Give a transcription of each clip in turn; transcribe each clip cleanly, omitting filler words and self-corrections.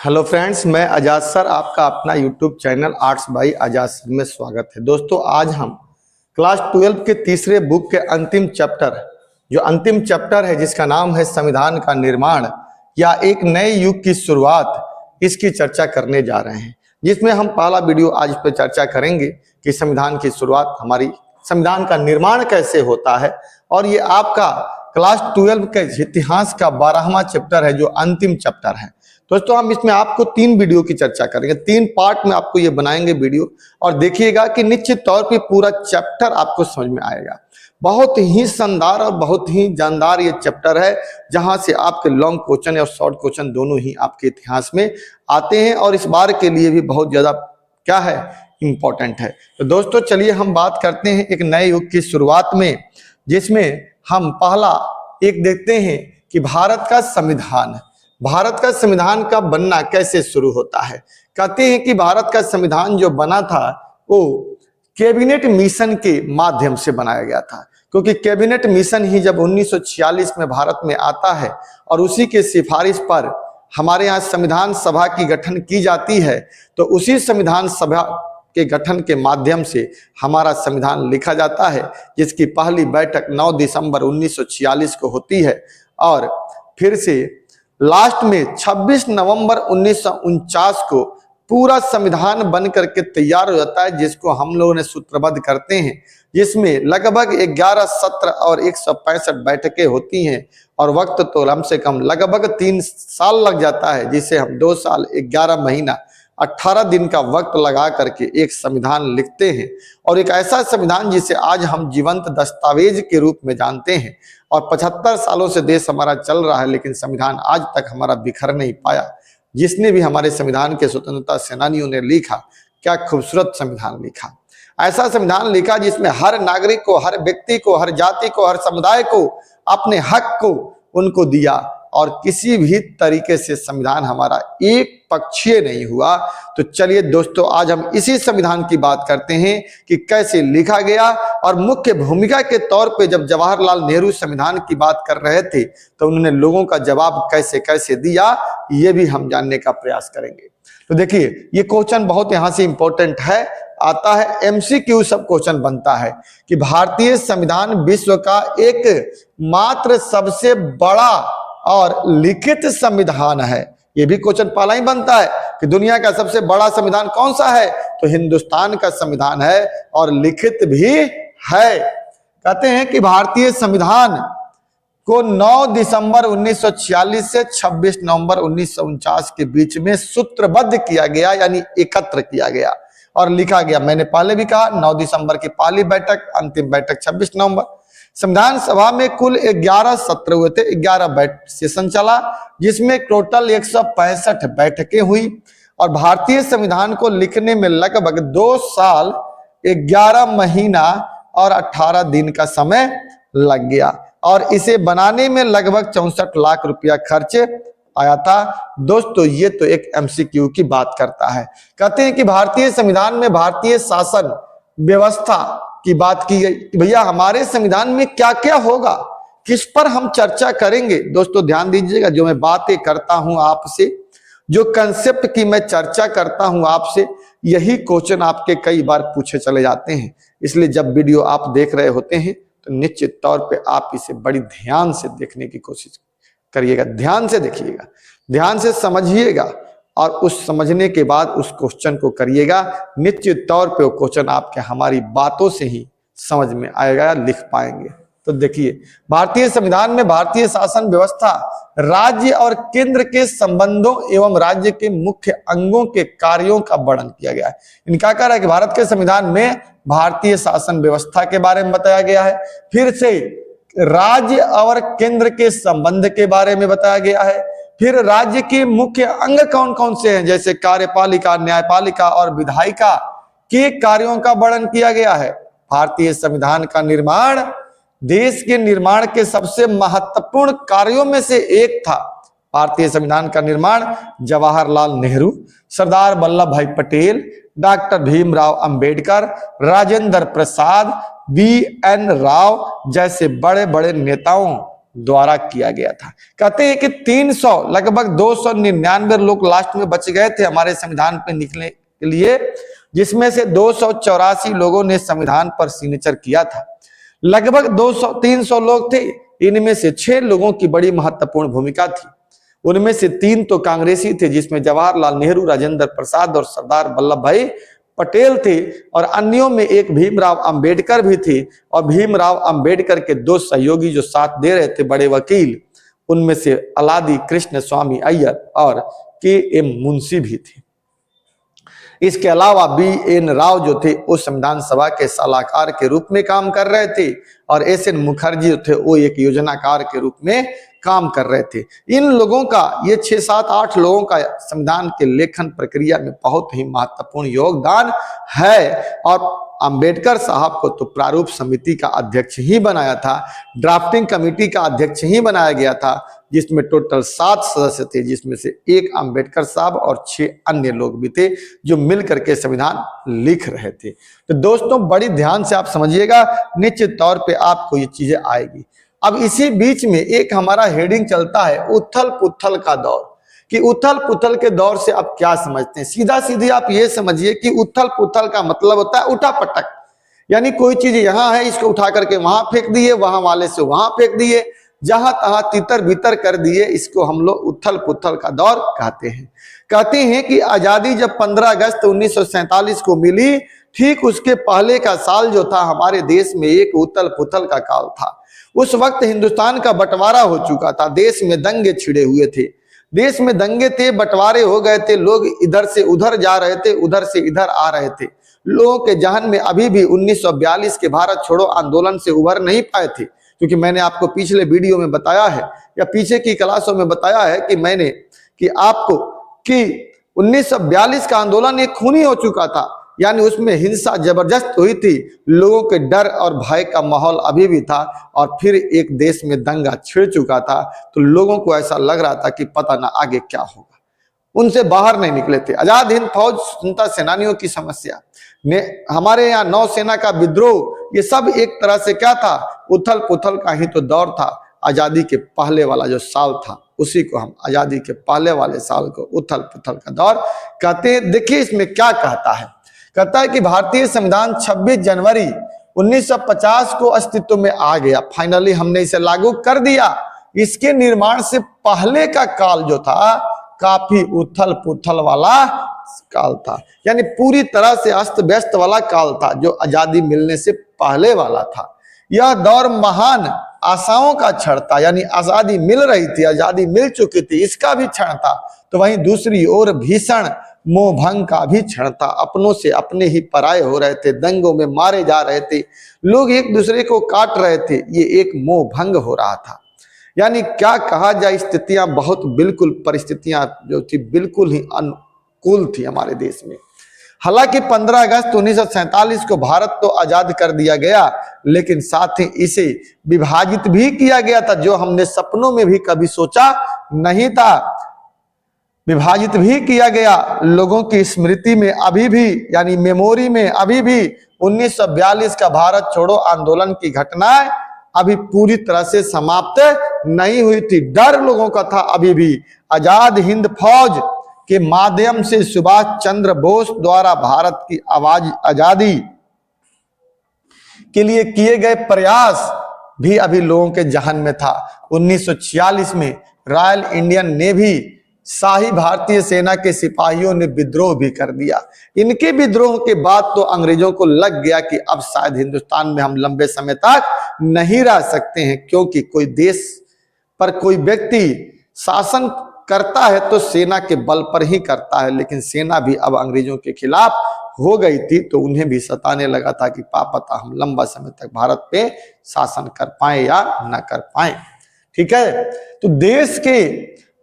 Hello friends, मैं आजाद sir आपका अपना यूट्यूब चैनल आर्ट्स बाय आजाद सर में स्वागत है। दोस्तों, आज हम क्लास 12 के तीसरे बुक के अंतिम चैप्टर है जिसका नाम है संविधान का निर्माण या एक नए युग की शुरुआत, इसकी चर्चा करने जा रहे हैं। जिसमें हम पहला वीडियो आज पे चर्चा करेंगे कि संविधान की शुरुआत, हमारी संविधान का निर्माण कैसे होता है। और ये आपका क्लास 12 के इतिहास का 12वां चैप्टर है जो अंतिम चैप्टर है। दोस्तों, हम इसमें आपको 3 वीडियो की चर्चा करेंगे, 3 पार्ट में आपको ये बनाएंगे वीडियो, और देखिएगा कि निश्चित तौर पे पूरा चैप्टर आपको समझ में आएगा। बहुत ही शानदार और बहुत ही जानदार ये चैप्टर है, जहां से आपके लॉन्ग क्वेश्चन और शॉर्ट क्वेश्चन दोनों ही आपके इतिहास में आते हैं और इस बार के लिए भी बहुत ज्यादा क्या है, इंपॉर्टेंट है। तो दोस्तों, चलिए हम बात करते हैं एक नए युग की शुरुआत में, जिसमें हम पहला एक देखते हैं कि भारत का संविधान का बनना कैसे शुरू होता है। कहते हैं कि भारत का संविधान जो बना था वो कैबिनेट मिशन के माध्यम से बनाया गया था, क्योंकि कैबिनेट मिशन ही जब 1946 में भारत में आता है और उसी के सिफारिश पर हमारे यहाँ संविधान सभा की गठन की जाती है, तो उसी संविधान सभा के गठन के माध्यम से हमारा संविधान लिखा जाता है, जिसकी पहली बैठक 9 दिसंबर 1946 को होती है और फिर से लास्ट में 26 नवंबर 1949 को पूरा संविधान बन करके तैयार हो जाता है, जिसको हम लोगों ने सूत्रबद्ध करते हैं, जिसमें लगभग 11 सत्र और 165 बैठकें होती हैं और वक्त तो कम से कम लगभग 3 साल लग जाता है, जिसे हम 2 साल 11 महीना 18 दिन का वक्त लगा करके एक संविधान लिखते हैं। और एक ऐसा संविधान जिसे आज हम जीवंत दस्तावेज के रूप में जानते हैं, और 75 सालों से देश हमारा चल रहा है, लेकिन संविधान आज तक हमारा बिखर नहीं पाया। जिसने भी हमारे संविधान के स्वतंत्रता सेनानियों ने लिखा, क्या खूबसूरत संविधान लिखा। ऐसा संविधान लिखा जिसमें हर नागरिक को, हर व्यक्ति को, हर जाति को, हर समुदाय को अपने हक को उनको दिया, और किसी भी तरीके से संविधान हमारा एक पक्षीय नहीं हुआ। तो चलिए दोस्तों, आज हम इसी संविधान की बात करते हैं कि कैसे लिखा गया, और मुख्य भूमिका के तौर पे जब जवाहरलाल नेहरू संविधान की बात कर रहे थे तो उन्होंने लोगों का जवाब कैसे कैसे दिया, ये भी हम जानने का प्रयास करेंगे। तो देखिए, ये क्वेश्चन बहुत यहाँ से इंपॉर्टेंट है, आता है एमसीक्यू सब क्वेश्चन बनता है कि भारतीय संविधान विश्व का एकमात्र सबसे बड़ा और लिखित संविधान है। ये भी क्वेश्चन पहला ही बनता है कि दुनिया का सबसे बड़ा संविधान कौन सा है, तो हिंदुस्तान का संविधान है और लिखित भी है। कहते हैं कि भारतीय संविधान को 9 दिसंबर 1946 से 26 नवंबर 1949 के बीच में सूत्रबद्ध किया गया, यानी एकत्र किया गया और लिखा गया। मैंने पहले भी कहा 9 दिसंबर की पहली बैठक, अंतिम बैठक 26 नवंबर। संविधान सभा में कुल 11 सत्र हुए थे, 11 सेशन चला, जिसमें टोटल 165 बैठकें हुई, और भारतीय संविधान को लिखने में लगभग 2 साल 11 महीना और 18 दिन का समय लग गया, और इसे बनाने में लगभग 64 लाख रुपया खर्च आया था। दोस्तों, ये तो एक एमसीक्यू की बात करता है। कहते हैं कि भारतीय संविधान में भारतीय शासन व्यवस्था की बात की गई कि भैया हमारे संविधान में क्या क्या होगा, किस पर हम चर्चा करेंगे। दोस्तों ध्यान दीजिएगा, जो मैं बातें करता हूं आपसे, जो कंसेप्ट की मैं चर्चा करता हूं आपसे, यही क्वेश्चन आपके कई बार पूछे चले जाते हैं। इसलिए जब वीडियो आप देख रहे होते हैं तो निश्चित तौर पे आप इसे बड़ी ध्यान से देखने की कोशिश करिएगा, ध्यान से देखिएगा, ध्यान से समझिएगा, और उस समझने के बाद उस क्वेश्चन को करिएगा। निश्चित तौर पे वो क्वेश्चन आपके हमारी बातों से ही समझ में आएगा, लिख पाएंगे। तो देखिए, भारतीय संविधान में भारतीय शासन व्यवस्था, राज्य और केंद्र के संबंधों एवं राज्य के मुख्य अंगों के कार्यों का वर्णन किया गया है। इनका कह रहा है कि भारत के संविधान में भारतीय शासन व्यवस्था के बारे में बताया गया है, फिर से राज्य और केंद्र के संबंध के बारे में बताया गया है, फिर राज्य के मुख्य अंग कौन कौन से हैं, जैसे कार्यपालिका, न्यायपालिका और विधायिका के कार्यों का वर्णन किया गया है। भारतीय संविधान का निर्माण देश के निर्माण के सबसे महत्वपूर्ण कार्यों में से एक था। भारतीय संविधान का निर्माण जवाहरलाल नेहरू, सरदार वल्लभ भाई पटेल, डॉक्टर भीमराव अंबेडकर, राजेंद्र प्रसाद, BN राव जैसे बड़े बड़े नेताओं द्वारा किया गया था। कहते हैं कि 300 लगभग 299 लोग लास्ट में बच गए थे हमारे संविधान पे निकलने के लिए, जिसमें से 284 लोगों ने संविधान पर सिग्नेचर किया था। लगभग 300 लोग थे, इनमें से 6 लोगों की बड़ी महत्वपूर्ण भूमिका थी। उनमें से 3 तो कांग्रेसी थे, जिसमें जवाहरलाल नेहरू, राजेंद्र प्रसाद और सरदार वल्लभ भाई पटेल थे, और अन्यों में एक भीमराव अंबेडकर भी थे। और भीमराव अंबेडकर के 2 सहयोगी जो साथ दे रहे थे, बड़े वकील, उनमें से अलादी कृष्ण स्वामी अय्यर और के.एम. मुंशी भी थे। इसके अलावा बी.एन. राव जो थे वो संविधान सभा के सलाहकार के रूप में काम कर रहे थे, और एस.एन. मुखर्जी जो थे वो एक योजनाकार के रूप में काम कर रहे थे। इन लोगों का, ये 6, 7, 8 लोगों का संविधान के लेखन प्रक्रिया में बहुत ही महत्वपूर्ण योगदान है। और अंबेडकर साहब को तो प्रारूप समिति का अध्यक्ष ही बनाया था, ड्राफ्टिंग कमेटी का अध्यक्ष ही बनाया गया था, जिसमें टोटल 7 सदस्य थे, जिसमें से एक अंबेडकर साहब और 6 अन्य लोग भी थे जो मिल करके संविधान लिख रहे थे। तो दोस्तों बड़ी ध्यान से आप समझिएगा, निश्चित तौर पे आपको ये चीजें आएगी। अब इसी बीच में एक हमारा हेडिंग चलता है उथल पुथल का दौर, कि उथल पुथल के दौर से आप क्या समझते हैं। सीधा सीधी आप ये समझिए कि उथल पुथल का मतलब होता है उठा पटक, यानी कोई चीज यहाँ है, इसको उठा करके वहां फेंक दिए, वहां वाले से वहां फेंक दिए, जहां तहां तितर बितर कर दिए, इसको हम लोग उथल पुथल का दौर कहते हैं। कहते हैं कि आजादी जब 15 अगस्त 1947 को मिली, ठीक उसके पहले का साल जो था हमारे देश में एक उथल पुथल का काल था। उस वक्त हिंदुस्तान का बंटवारा हो चुका था, देश में दंगे छिड़े हुए थे, देश में दंगे थे, बंटवारे हो गए थे, लोग इधर से उधर जा रहे थे, उधर से इधर आ रहे थे। लोगों के जहन में अभी भी 1942 के भारत छोड़ो आंदोलन से उभर नहीं पाए थे, क्योंकि मैंने आपको पिछले वीडियो में बताया है या पीछे की क्लासों में बताया है कि मैंने कि आपको कि 1942 का आंदोलन एक खूनी हो चुका था, यानी उसमें हिंसा जबरदस्त हुई थी, लोगों के डर और भय का माहौल अभी भी था, और फिर एक देश में दंगा छिड़ चुका था, तो लोगों को ऐसा लग रहा था कि पता ना आगे क्या होगा। उनसे बाहर नहीं निकले थे। आजाद हिंद फौज, स्वतंत्रता सेनानियों की समस्या, हमारे यहाँ नौसेना का विद्रोह, ये सब एक तरह से क्या था, उथल पुथल का ही तो दौर था। आजादी के पहले वाला जो साल था उसी को हम आजादी के पहले वाले साल को उथल पुथल का दौर कहते हैं। देखिए इसमें क्या कहता है, कहता है कि भारतीय संविधान 26 जनवरी 1950 को अस्तित्व में आ गया, फाइनली हमने इसे लागू कर दिया। इसके निर्माण से पहले का काल जो था काफी उथल पुथल वाला काल था, यानी पूरी तरह से अस्त व्यस्त वाला काल था जो आजादी मिलने से पहले वाला था। यह दौर महान आशाओं का क्षण था, यानी आजादी मिल रही थी, आजादी मिल चुकी थी, इसका भी क्षण था। तो वहीं दूसरी ओर भीषण मोह भंग का भी क्षण था, अपनों से अपने ही पराये हो रहे थे, दंगों में मारे जा रहे थे, लोग एक दूसरे को काट रहे थे, ये एक मोह भंग हो रहा था। यानी क्या कहा जाए, स्थितियां बहुत बिल्कुल, परिस्थितियां जो थी बिल्कुल ही अनुकूल थी हमारे देश में। हालांकि 15 अगस्त 1947 को भारत तो आजाद कर दिया गया, लेकिन साथ ही इसे विभाजित भी किया गया था, जो हमने सपनों में भी कभी सोचा नहीं था। विभाजित भी किया गया, लोगों की स्मृति में अभी भी, यानी मेमोरी में अभी भी 1942 का भारत छोड़ो आंदोलन की घटनाएं अभी पूरी तरह से समाप्त नहीं हुई थी। डर लोगों का था अभी भी। आजाद हिंद फौज के माध्यम से सुभाष चंद्र बोस द्वारा भारत की आजादी के लिए किए गए प्रयास भी अभी लोगों के जहन में था। 1946 में रॉयल इंडियन नेवी, शाही भारतीय सेना के सिपाहियों ने विद्रोह भी कर दिया। इनके विद्रोह के बाद तो अंग्रेजों को लग गया कि अब शायद हिंदुस्तान में हम लंबे समय तक नहीं रह सकते हैं, क्योंकि कोई देश पर कोई व्यक्ति शासन करता है तो सेना के बल पर ही करता है, लेकिन सेना भी अब अंग्रेजों के खिलाफ हो गई थी, तो उन्हें भी सताने लगा था कि पापता हम लंबा समय तक भारत पे शासन कर पाए या न कर पाए। ठीक है, तो देश के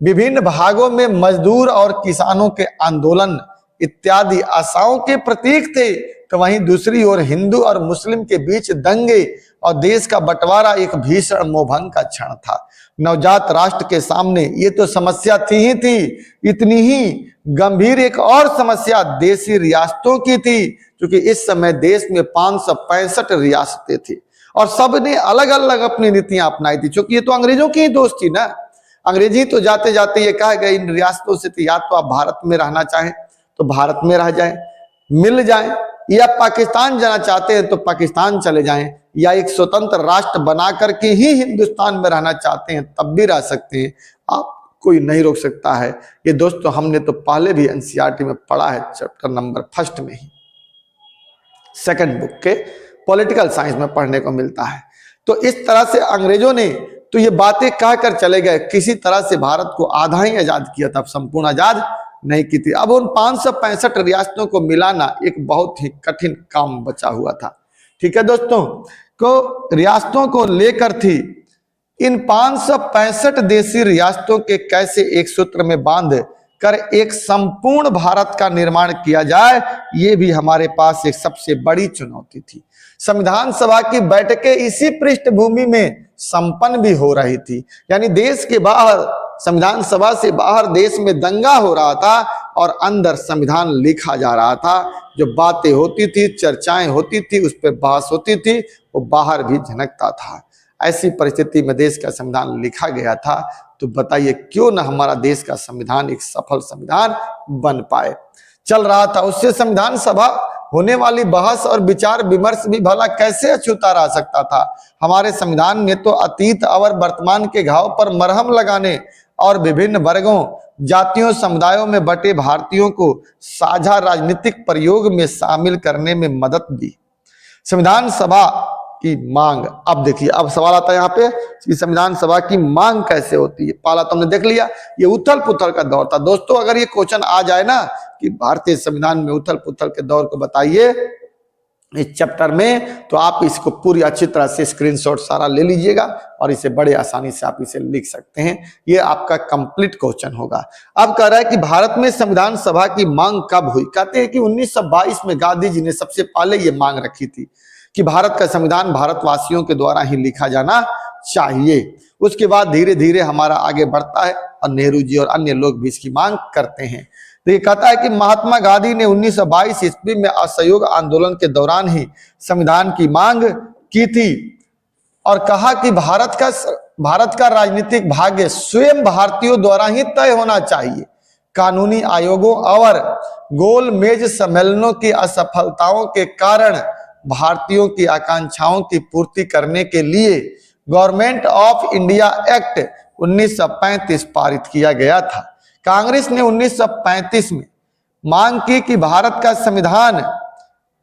विभिन्न भागों में मजदूर और किसानों के आंदोलन इत्यादि आशाओं के प्रतीक थे, तो वहीं दूसरी ओर हिंदू और मुस्लिम के बीच दंगे और देश का बंटवारा एक भीषण मोहभंग का क्षण था। नवजात राष्ट्र के सामने ये तो समस्या थी ही थी, इतनी ही गंभीर एक और समस्या देशी रियासतों की थी, क्योंकि इस समय देश में 565 रियासतें थी और सबने अलग अलग अपनी नीतियां अपनाई थी, क्योंकि ये तो अंग्रेजों की ही दोस्त थी ना। अंग्रेजी तो जाते जाते ये कहा गया इन रियासतों से या तो आप भारत में रहना चाहें तो भारत में रह जाएं, मिल जाएं, या पाकिस्तान जाना चाहते हैं तो पाकिस्तान चले जाएं, या एक स्वतंत्र राष्ट्र बना करके ही हिंदुस्तान में रहना चाहते हैं तब भी रह सकते हैं, आप कोई नहीं रोक सकता है। ये दोस्तों हमने तो पहले भी एनसीईआरटी में पढ़ा है, चैप्टर नंबर 1 में ही, सेकंड बुक के पॉलिटिकल साइंस में पढ़ने को मिलता है। तो इस तरह से अंग्रेजों ने तो ये बातें कहकर चले गए, किसी तरह से भारत को आधा ही आजाद किया था, संपूर्ण आजाद नहीं की थी। अब उन 565 रियासतों को मिलाना एक बहुत ही कठिन काम बचा हुआ था। ठीक है दोस्तों, को रियासतों को लेकर थी, इन 565 देशी रियासतों के कैसे एक सूत्र में बांध कर एक संपूर्ण भारत का निर्माण किया जाए, ये भी हमारे पास एक सबसे बड़ी चुनौती थी। संविधान सभा की बैठकें इसी पृष्ठभूमि में संपन्न भी हो रही थी, यानी देश के बाहर, संविधान सभा से बाहर देश में दंगा हो रहा था और अंदर संविधान लिखा जा रहा था। जो बातें होती थी, चर्चाएं होती थी, उस पर बहस होती थी, वो बाहर भी झनकता था। ऐसी परिस्थिति में देश का संविधान लिखा गया था, तो बताइए क्यों न हमारा देश का संविधान एक सफल संविधान बन पाए। चल रहा था उससे संविधान सभा होने वाली बहस और विचार विमर्श भी भला कैसे अछूता रह सकता था। हमारे संविधान ने तो अतीत और वर्तमान के घाव पर मरहम लगाने और विभिन्न वर्गों, जातियों, समुदायों में बटे भारतीयों को साझा राजनीतिक प्रयोग में शामिल करने में मदद दी। संविधान सभा की मांग, अब देखिए, अब सवाल आता है यहाँ पे कि संविधान सभा की मांग कैसे होती है। पहला तो हमने देख लिया, ये उथल पुथल का दौर था। दोस्तों अगर ये क्वेश्चन आ जाए ना कि भारतीय संविधान में उथल पुथल के दौर को बताइए इस चैप्टर में, तो आप इसको पूरी अच्छी तरह से स्क्रीनशॉट सारा ले लीजिएगा और इसे बड़े आसानी से आप इसे लिख सकते हैं। ये आपका कंप्लीट क्वेश्चन होगा। अब कह रहा है कि भारत में संविधान सभा की मांग कब हुई। कहते हैं कि 1922 में गांधी जी ने सबसे पहले ये मांग रखी थी कि भारत का संविधान भारतवासियों के द्वारा ही लिखा जाना चाहिए। उसके बाद धीरे धीरे हमारा आगे बढ़ता है और नेहरू जी और अन्य लोग भी इसकी मांग करते हैं। तो ये कहता है कि महात्मा गांधी ने 1922 ईस्वी में असहयोग आंदोलन के दौरान ही संविधान की मांग की थी और कहा कि भारत का राजनीतिक भाग्य स्वयं भारतीयों द्वारा ही तय होना चाहिए। कानूनी आयोगों और गोलमेज सम्मेलनों की असफलताओं के कारण भारतीयों की आकांक्षाओं की पूर्ति करने के लिए गवर्नमेंट ऑफ इंडिया एक्ट 1935 पारित किया गया था। कांग्रेस ने 1935 में मांग की कि भारत का संविधान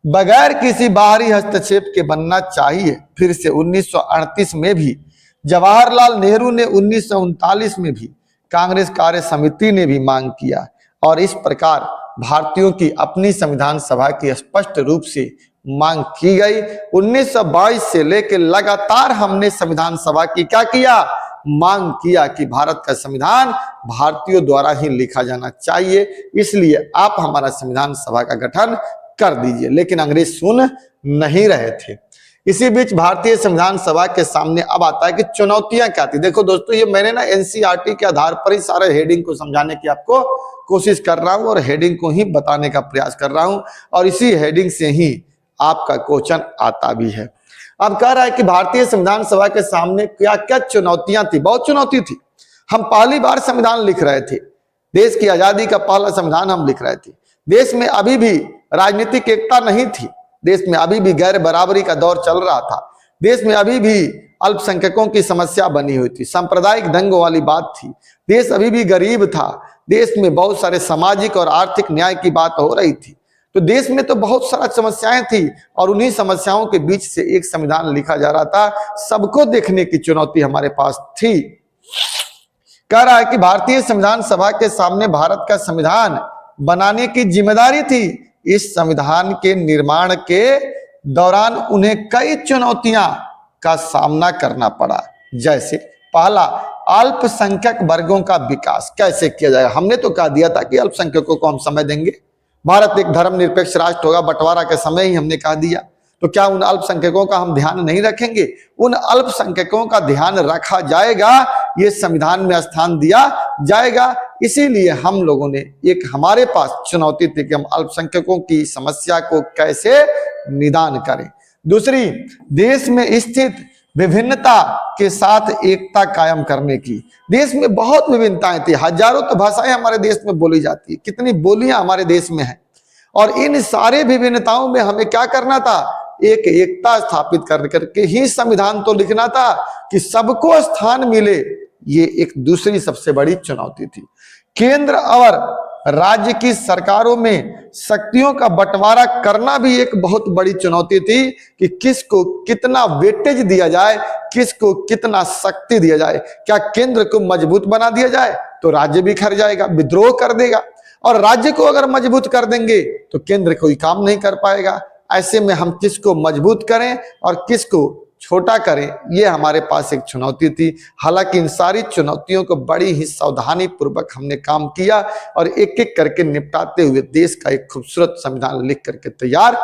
बगैर किसी बाहरी हस्तक्षेप के बनना चाहिए। फिर से 1938 में भी जवाहरलाल नेहरू ने 1939 में भी कांग्रेस कार्य समिति ने भी मांग किया और इस प्रकार भारतीयों की अपनी संविधान सभा की स्पष्ट रूप से मांग की गई। 1922 से लेकर लगातार हमने संविधान सभा की क्या किया, मांग किया कि भारत का संविधान भारतीयों द्वारा ही लिखा जाना चाहिए, इसलिए आप हमारा संविधान सभा का गठन कर दीजिए। लेकिन अंग्रेज सुन नहीं रहे थे। इसी बीच भारतीय संविधान सभा के सामने अब आता है कि चुनौतियां क्या थी। देखो दोस्तों, ये मैंने ना एनसीईआरटी के आधार पर ही सारे हेडिंग को समझाने की आपको कोशिश कर रहा हूं और हेडिंग को ही बताने का प्रयास कर रहा हूं और इसी हेडिंग से ही आपका क्वेश्चन आता भी है। अब कह रहा है कि भारतीय संविधान सभा के सामने क्या क्या चुनौतियां थी। बहुत चुनौती थी। हम पहली बार संविधान लिख रहे थे, देश की आजादी का पहला संविधान हम लिख रहे थे। देश में अभी भी राजनीतिक एकता नहीं थी, देश में अभी भी गैर बराबरी का दौर चल रहा था, देश में अभी भी अल्पसंख्यकों की समस्या बनी हुई थी, सांप्रदायिक दंगों वाली बात थी, देश अभी भी गरीब था, देश में बहुत सारे सामाजिक और आर्थिक न्याय की बात हो रही थी। तो देश में तो बहुत सारा समस्याएं थी और उन्हीं समस्याओं के बीच से एक संविधान लिखा जा रहा था। सबको देखने की चुनौती हमारे पास थी। कह रहा है कि भारतीय संविधान सभा के सामने भारत का संविधान बनाने की जिम्मेदारी थी। इस संविधान के निर्माण के दौरान उन्हें कई चुनौतियां का सामना करना पड़ा। जैसे पहला, अल्पसंख्यक वर्गों का विकास कैसे किया जाएगा। हमने तो कह दिया था कि अल्पसंख्यकों को हम समय देंगे, भारत एक धर्मनिरपेक्ष राष्ट्र होगा, बंटवारा के समय ही हमने कह दिया। तो क्या उन अल्पसंख्यकों का हम ध्यान नहीं रखेंगे? उन अल्पसंख्यकों का ध्यान रखा जाएगा, ये संविधान में स्थान दिया जाएगा। इसीलिए हम लोगों ने एक, हमारे पास चुनौती थी कि हम अल्पसंख्यकों की समस्या को कैसे निदान करें। दूसरी, देश में स्थित विभिन्नता के साथ एकता कायम करने की। देश में बहुत विभिन्नताएं थी, हजारों तो भाषाएं हमारे देश में बोली जाती है, कितनी बोलियां हमारे देश में हैं, और इन सारे विभिन्नताओं में हमें क्या करना था, एक एकता स्थापित कर करके ही संविधान तो लिखना था कि सबको स्थान मिले। ये एक दूसरी सबसे बड़ी चुनौती थी। केंद्र और राज्य की सरकारों में शक्तियों का बंटवारा करना भी एक बहुत बड़ी चुनौती थी कि किसको कितना वेटेज दिया जाए, किसको कितना शक्ति दिया जाए। क्या केंद्र को मजबूत बना दिया जाए तो राज्य बिखर जाएगा, विद्रोह कर देगा, और राज्य को अगर मजबूत कर देंगे तो केंद्र कोई काम नहीं कर पाएगा। ऐसे में हम किसको मजबूत करें और किसको छोटा करें, ये हमारे पास एक चुनौती थी। हालांकि इन सारी चुनौतियों को बड़ी ही सावधानी पूर्वक हमने काम किया और एक एक करके निपटाते हुए देश का एक खूबसूरत संविधान लिख करके तैयार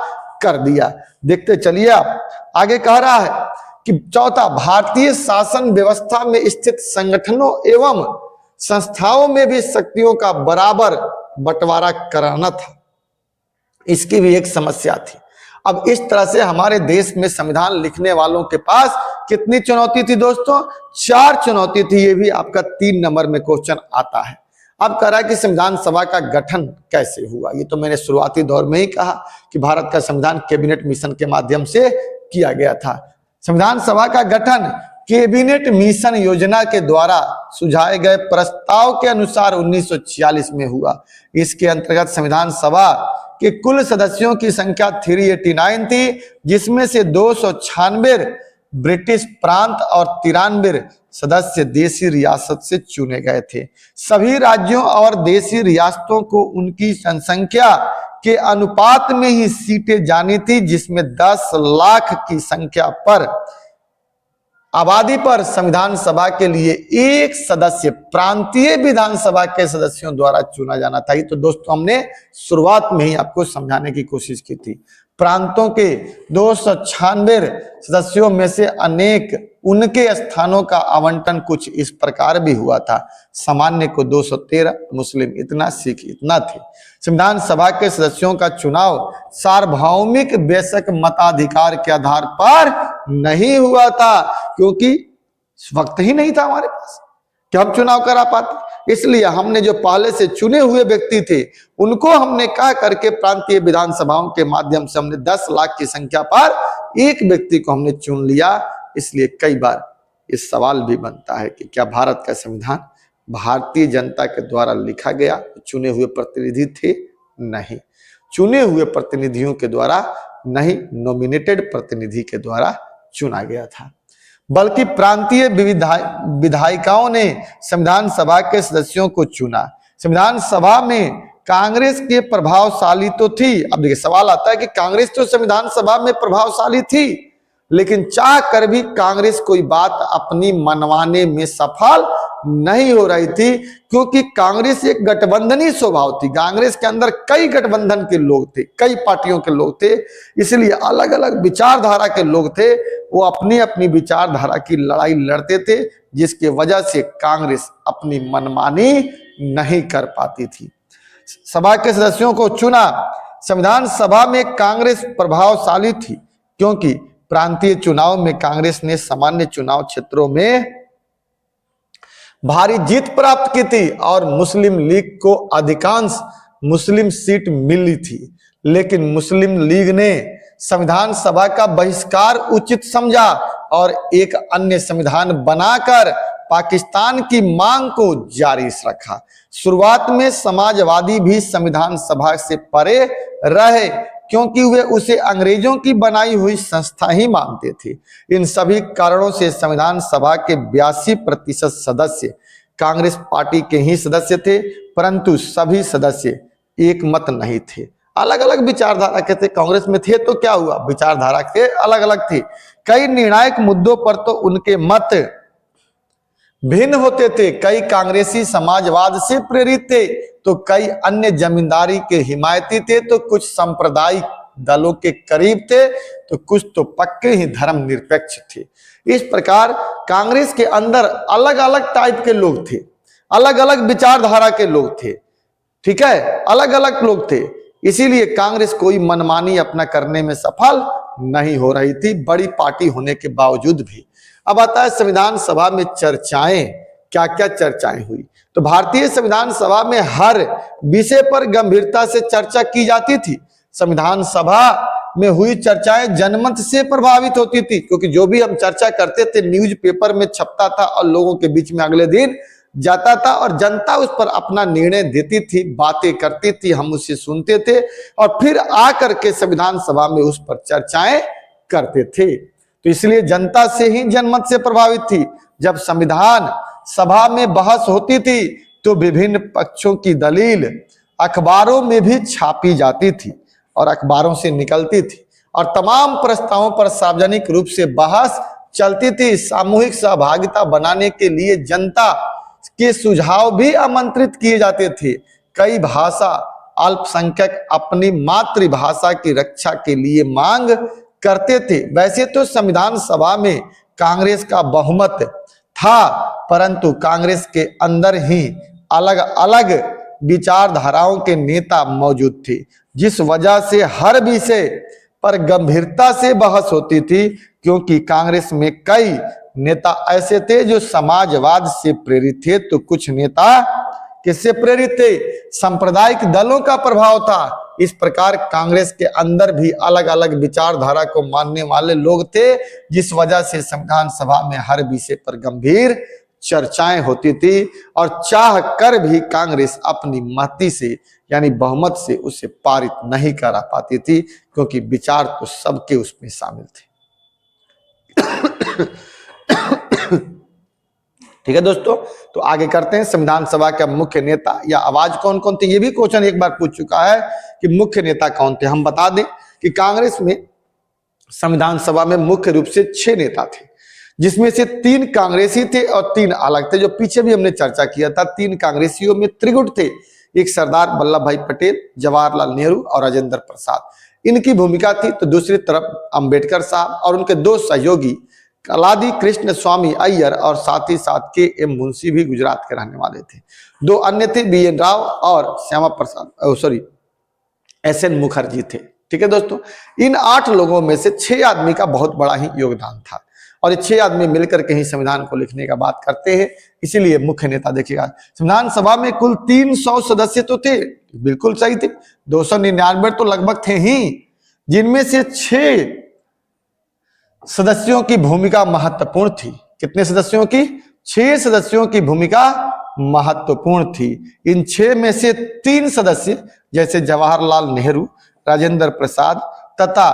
कर दिया। देखते चलिए आप, आगे कह रहा है कि चौथा, भारतीय शासन व्यवस्था में स्थित संगठनों एवं संस्थाओं में भी शक्तियों का बराबर बंटवारा कराना था। इसकी भी एक समस्या थी। अब इस तरह से हमारे देश में संविधान लिखने वालों के पास कितनी चुनौती थी दोस्तों, 4 चुनौती थी। ये भी आपका 3 नंबर में क्वेश्चन आता है। अब कह रहा है कि संविधान सभा का गठन कैसे हुआ। ये तो मैंने शुरुआती दौर में ही कहा कि भारत का संविधान कैबिनेट मिशन के माध्यम से किया गया था। संविधान सभा का गठन कैबिनेट मिशन योजना के द्वारा सुझाए गए प्रस्ताव के अनुसार 1946 में हुआ। इसके अंतर्गत संविधान सभा के कुल सदस्यों की संख्या 389 थी, जिसमें से 296 ब्रिटिश प्रांत और 93 सदस्य देशी रियासत से चुने गए थे। सभी राज्यों और देशी रियासतों को उनकी जनसंख्या के अनुपात में ही सीटें जानी थी, जिसमें 10 लाख की संख्या पर आबादी पर संविधान सभा के लिए एक सदस्य प्रांतीय विधानसभा के सदस्यों द्वारा चुना जाना था। ये तो दोस्तों हमने शुरुआत में ही आपको समझाने की कोशिश की थी। प्रांतों के 296 सदस्यों में से अनेक उनके स्थानों का आवंटन कुछ इस प्रकार भी हुआ था। सामान्य को 213, मुस्लिम इतना, सिख इतना थे। संविधान सभा के सदस्यों का चुनाव सार्वभौमिक बेशक मताधिकार के आधार पर नहीं हुआ था, क्योंकि वक्त ही नहीं था हमारे पास कि हम चुनाव करा पाते। इसलिए हमने जो पहले से चुने हुए व्यक्ति थे उनको हमने कह करके प्रांतीय विधानसभाओं के माध्यम से हमने 10 लाख की संख्या पर एक व्यक्ति को हमने चुन लिया। इसलिए कई बार इस सवाल भी बनता है कि क्या भारत का संविधान भारतीय जनता के द्वारा लिखा गया, चुने हुए प्रतिनिधि थे? नहीं, चुने हुए प्रतिनिधियों के द्वारा नहीं, नॉमिनेटेड प्रतिनिधि के द्वारा चुना गया था। बल्कि प्रांतीय विधायिकाओं ने संविधान सभा के सदस्यों को चुना। संविधान सभा में कांग्रेस के प्रभावशाली तो थी। अब देखिए सवाल आता है कि कांग्रेस तो संविधान सभा में प्रभावशाली थी, लेकिन चाह कर भी कांग्रेस कोई बात अपनी मनवाने में सफल नहीं हो रही थी, क्योंकि कांग्रेस एक गठबंधनी स्वभाव थी। कांग्रेस के अंदर कई गठबंधन के लोग थे, कई पार्टियों के लोग थे, इसलिए अलग अलग विचारधारा के लोग थे। वो अपनी अपनी विचारधारा की लड़ाई लड़ते थे, जिसके वजह से कांग्रेस अपनी मनमानी नहीं कर पाती थी। सभा के सदस्यों को चुना। संविधान सभा में कांग्रेस प्रभावशाली थी, क्योंकि प्रांतीय चुनाव में कांग्रेस ने सामान्य चुनाव क्षेत्रों में भारी जीत प्राप्त की थी और मुस्लिम लीग को अधिकांश मुस्लिम सीट मिली थी। लेकिन मुस्लिम लीग ने संविधान सभा का बहिष्कार उचित समझा और एक अन्य संविधान बनाकर पाकिस्तान की मांग को जारी रखा। शुरुआत में समाजवादी भी संविधान सभा से परे रहे, क्योंकि वे उसे अंग्रेजों की बनाई हुई संस्था ही मानते थे। इन सभी कारणों से संविधान सभा के 82% सदस्य कांग्रेस पार्टी के ही सदस्य थे, परंतु सभी सदस्य एक मत नहीं थे, अलग अलग विचारधारा के थे। कांग्रेस में थे तो क्या हुआ, विचारधारा के अलग अलग थे। कई निर्णायक मुद्दों पर तो उनके मत भिन्न होते थे। कई कांग्रेसी समाजवाद से प्रेरित थे तो कई अन्य जमींदारी के हिमायती थे, तो कुछ सांप्रदायिक दलों के करीब थे, तो कुछ तो पक्के ही धर्मनिरपेक्ष थे। इस प्रकार कांग्रेस के अंदर अलग अलग टाइप के लोग थे, अलग अलग विचारधारा के लोग थे, ठीक है, अलग अलग लोग थे। इसीलिए कांग्रेस कोई मनमानी अपना करने में सफल नहीं हो रही थी, बड़ी पार्टी होने के बावजूद भी। अब आता है संविधान सभा में चर्चाएं, क्या क्या चर्चाएं हुई। तो भारतीय संविधान सभा में हर विषय पर गंभीरता से चर्चा की जाती थी। संविधान सभा में हुई चर्चाएं जनमत से प्रभावित होती थी, क्योंकि जो भी हम चर्चा करते थे न्यूज़पेपर में छपता था और लोगों के बीच में अगले दिन जाता था और जनता उस पर अपना निर्णय देती थी, बातें करती थी, हम उसे सुनते थे और फिर आकर के संविधान सभा में उस पर चर्चाएं करते थे। तो इसलिए जनता से ही जनमत से प्रभावित थी। जब संविधान सभा में बहस होती थी तो विभिन्न पक्षों की दलील अखबारों में भी छापी जाती थी और अखबारों से निकलती थी और तमाम प्रस्तावों पर सार्वजनिक रूप से बहस चलती थी। सामूहिक सहभागिता बनाने के लिए जनता के सुझाव भी आमंत्रित किए जाते थे। कई भाषा अल्पसंख्यक अपनी मातृभाषा की रक्षा के लिए मांग करते थे। वैसे तो संविधान सभा में कांग्रेस का बहुमत था, परंतु कांग्रेस के अंदर ही अलग अलग विचारधाराओं के नेता मौजूद थे, जिस वजह से हर विषय पर गंभीरता से बहस होती थी। क्योंकि कांग्रेस में कई नेता ऐसे थे जो समाजवाद से प्रेरित थे, तो कुछ नेता किससे प्रेरित थे? सांप्रदायिक दलों का प्रभाव था। इस प्रकार कांग्रेस के अंदर भी अलग अलग विचारधारा को मानने वाले लोग थे, जिस वजह से संविधान सभा में हर विषय पर गंभीर चर्चाएं होती थी और चाह कर भी कांग्रेस अपनी महती से यानी बहुमत से उसे पारित नहीं करा पाती थी, क्योंकि विचार तो सबके उसमें शामिल थे। ठीक है दोस्तों, तो आगे करते हैं। संविधान सभा का मुख्य नेता या आवाज कौन कौन थे, ये भी क्वेश्चन एक बार पूछ चुका है कि मुख्य नेता कौन थे। हम बता दें कि कांग्रेस में संविधान सभा में मुख्य रूप से 6 नेता थे, जिसमें से 3 कांग्रेसी थे और 3 अलग थे, जो पीछे भी हमने चर्चा किया था। 3 कांग्रेसियों में त्रिगुट थे, एक सरदार वल्लभ भाई पटेल, जवाहरलाल नेहरू और राजेंद्र प्रसाद, इनकी भूमिका थी। तो दूसरी तरफ अंबेडकर साहब और उनके 2 सहयोगी कलादी कृष्ण स्वामी अय्यर और साथ ही साथ के एम मुंशी भी गुजरात के रहने वाले थे। 2 अन्य थे BN राव और श्यामा प्रसाद SN मुखर्जी थे। ठीक है दोस्तों, इन 8 लोगों में से 6 आदमी का बहुत बड़ा ही योगदान था और ये 6 आदमी मिलकर के ही संविधान को लिखने का बात करते हैं। इसीलिए मुख्य नेता देखिएगा, संविधान सभा में कुल 300 सदस्य तो थे, बिल्कुल सही थे। 299 तो लगभग थे ही, जिनमें से 6 सदस्यों की भूमिका महत्वपूर्ण थी। कितने सदस्यों की? 6 सदस्यों की भूमिका महत्वपूर्ण थी। इन 6 में से 3 सदस्य जैसे जवाहरलाल नेहरू, राजेंद्र प्रसाद तथा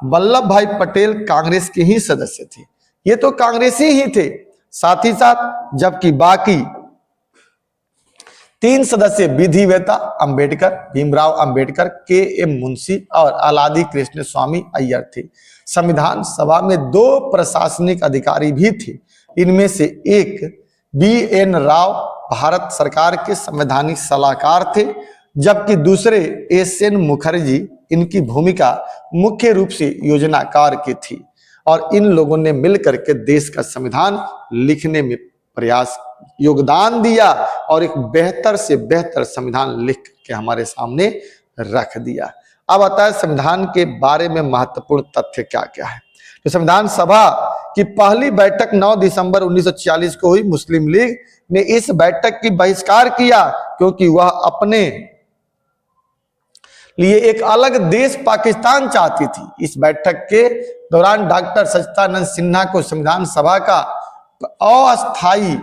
वल्लभ भाई पटेल कांग्रेस के ही सदस्य थे, ये तो कांग्रेसी ही थे। साथ ही साथ जबकि बाकी 3 सदस्य विधिवेता अंबेडकर, भीमराव अंबेडकर, KM मुंशी और अलादी कृष्ण स्वामी अय्यर थे। संविधान सभा में 2 प्रशासनिक अधिकारी भी थे, इनमें से एक BN राव भारत सरकार के संवैधानिक सलाहकार थे, जबकि दूसरे SN मुखर्जी, इनकी भूमिका मुख्य रूप से योजनाकार की थी और इन लोगों ने मिलकर के देश का संविधान लिखने में प्रयास योगदान दिया और एक बेहतर से बेहतर संविधान लिख के हमारे सामने रख दिया। अब आता है संविधान के बारे में महत्वपूर्ण तथ्य क्या क्या है। तो संविधान सभा की पहली बैठक 9 दिसंबर 1946 को हुई। मुस्लिम लीग ने इस बैठक की बहिष्कार किया, क्योंकि वह अपने लिए एक अलग देश पाकिस्तान चाहती थी। इस बैठक के दौरान डॉक्टर सच्चिदानंद सिन्हा को संविधान सभा का अस्थायी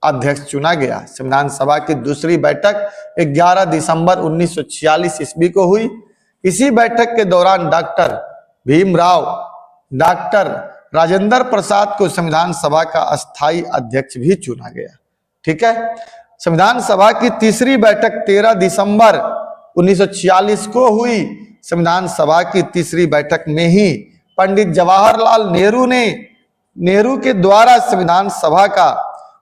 अध्यक्ष चुना गया। संविधान सभा की दूसरी बैठक 11 दिसंबर 1946 ईस्वी को हुई। इसी बैठक के दौरान डॉक्टर भीमराव, डॉक्टर राजेंद्र प्रसाद को संविधान सभा का अस्थायी अध्यक्ष भी चुना गया। ठीक है, संविधान सभा की तीसरी बैठक 13 दिसंबर 1946 को हुई। संविधान सभा की तीसरी बैठक में ही पंडित जवाहरलाल नेहरू के द्वारा संविधान सभा का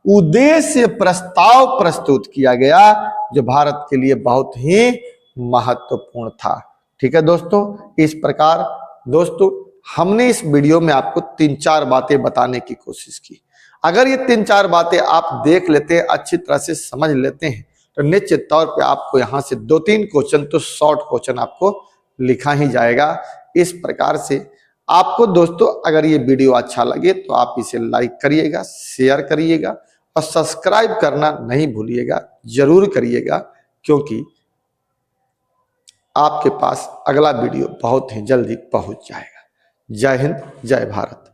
उद्देश्य प्रस्ताव प्रस्तुत किया गया, जो भारत के लिए बहुत ही महत्वपूर्ण था। ठीक है दोस्तों, इस प्रकार दोस्तों हमने इस वीडियो में आपको 3-4 बातें बताने की कोशिश की। अगर ये 3-4 बातें आप देख लेते हैं, अच्छी तरह से समझ लेते हैं, तो निश्चित तौर पे आपको यहाँ से 2-3 क्वेश्चन तो शॉर्ट क्वेश्चन आपको लिखा ही जाएगा। इस प्रकार से आपको दोस्तों अगर ये वीडियो अच्छा लगे तो आप इसे लाइक करिएगा, शेयर करिएगा और सब्सक्राइब करना नहीं भूलिएगा, जरूर करिएगा, क्योंकि आपके पास अगला वीडियो बहुत ही जल्दी पहुंच जाएगा। जय हिंद, जय भारत।